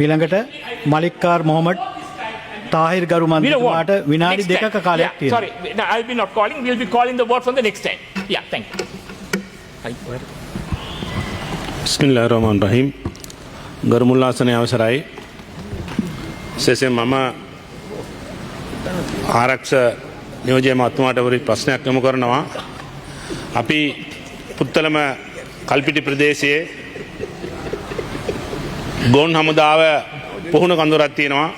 ඊළඟට මලික්කාර් මොහමඩ් තාහිර් ගරු We don't want. මන්ත්‍රීතුමාට විනාඩි Next time. දෙකක කාලයක් Yeah, තියෙනවා. sorry, no, I'll be not calling. We'll be calling the word from the next time. Yeah, thank you. බිස්මිල්ලාහිර්රහ්මානිර්රහීම් ගරු මුල්ලාසනයේ අවසරයි විශේෂයෙන් මම ආරක්ෂක නියෝජ්‍ය මහත්මයාට ප්‍රශ්නයක් යොමු කරනවා. අපි පුත්තලම කල්පිටි ප්‍රදේශයේ ගෝන් හමුදාව පුහුණු කඳවුරක් තියෙනවා.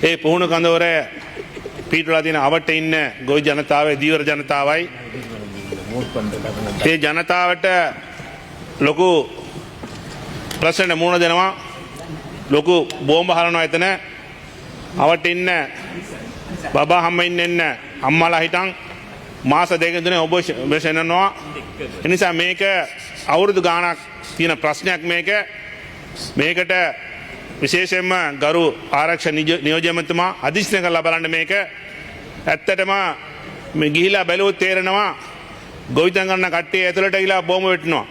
ඒ පුහුණු කඳවුර පීටුලා තියෙන අවට ඉන්න ගොවි ජනතාවයි දීවර ජනතාවයි ඒ ජනතාවට ලොකු ප්‍රශ්න මුණ දෙනවා. ලොකු බෝම්බ හලනවා එතන. අවට ඉන්න බබා හම්ම ඉන්න අම්මලා හිටන් මාස දෙකකින් තුනේ ඔබ වෙසෙනවා. ඒ නිසා මේක අවුරුදු ගාණක් තියෙන ප්‍රශ්නයක් මේකට විශේෂයෙන්ම ගරු ආරක්ෂක නියෝජ්‍ය මන්ත්‍රීතුමා අධිෂ්ඨාන කරලා බලන්න මේක ඇත්තටම මේ ගිහිලා බැලුවොත් තේරෙනවා ගොවිතැන් කරන කට්ටිය ඇතුළට ගිහිලා බෝම්බ වෙටනවා.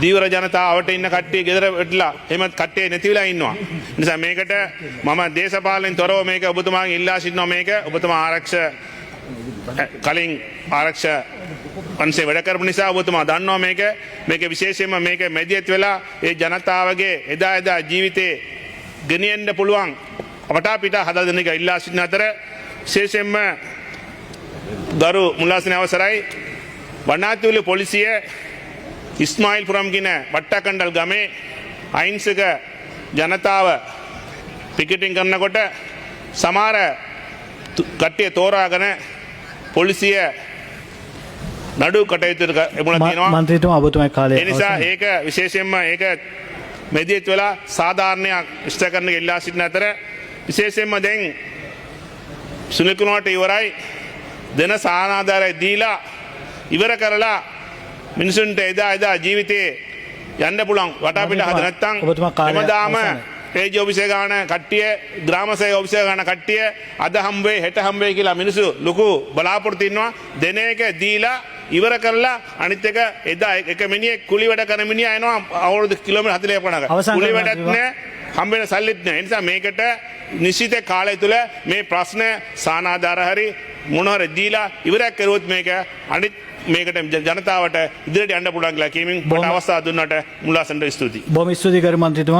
දීවර ජනතාවට ඉන්න කට්ටිය ගෙදර වෙట్లా එහෙමත් කට්ටිය නැති වෙලා ඉන්නවා. නිසා මේකට මම දේශපාලනෙන් තොරව මේක ඔබතුමාගෙන් ඉල්ලා සිටිනවා. මේක ඔබතුමා කලින් ආරක්ෂක පන්සේ වැඩ කරපු නිසා ඔබතුමා දන්නවා මේක විශේෂයෙන්ම මේක මැදිහත් වෙලා ඒ ජනතාවගේ එදා ජීවිතේ ගෙනියන්න පුළුවන් වටා පිට හදලා දෙන එක ඉල්ලා සිටින අතර විශේෂයෙන්ම ගරු මුල්ලාසනේ අවසරයි වනාතුල පොලිසිය ඉස්මායිල්පුරම් කියන වට්ටකණ්ඩල් ගමේ අහිංසක ජනතාව පිකටින් කරනකොට සමහර කට්ටිය තෝරාගෙන පොලිසිය නඩු කටයුතු එමුණ තියෙනවා. මන්ත්‍රීතුමා ඔබතුමාගේ කාලය. ඒ නිසා ඒක විශේෂයෙන්ම ඒක මෙදියත් වෙලා සාධාරණයක් ඉෂ්ට කරන්න ඉල්ලා සිටින අතර විශේෂයෙන්ම දැන් සුනිල් කුමාරට ඉවරයි දෙන සානාධාරය දීලා ඉවර කරලා මිනිසුන්ට එදා ජීවිතේ යන්න පුළුවන් වටා පිට හද නැත්තම් හැමදාම පේජ් ඔෆිස් එක ගන්න කට්ටිය ග්‍රාම සේවක ඔෆිස් එක ගන්න කට්ටිය අද හම්බෙයි හෙට හම්බෙයි කියලා මිනිස්සු ලොකු බලාපොරොත්තු ඉන්නවා. දෙන එක දීලා ඉවර කරලා අනිත් එක එදා එක මිනිහෙක් කුලි වැඩ කරන මිනිහා එනවා අවුරුදු කිලෝමීටර් 40 50ක කුලි වැඩක් නැහැ හම්බෙන සල්ලිත් නැහැ. ඒ නිසා මේකට නිශ්චිත කාලය තුල මේ ප්‍රශ්න සානාධාර හරි මොනවාරි දීලා ඉවරයක් කරුවොත් මේක අනිත් මේකට ජනතාවට ඉදිරියට යන්න පුළුවන් කියලා කියමින් මට අවස්ථාව දුන්නට මුල්ලාසන්ට ස්තුතියි. බොහොම ස්තුතියි ගරු මන්ත්‍රීතුමා.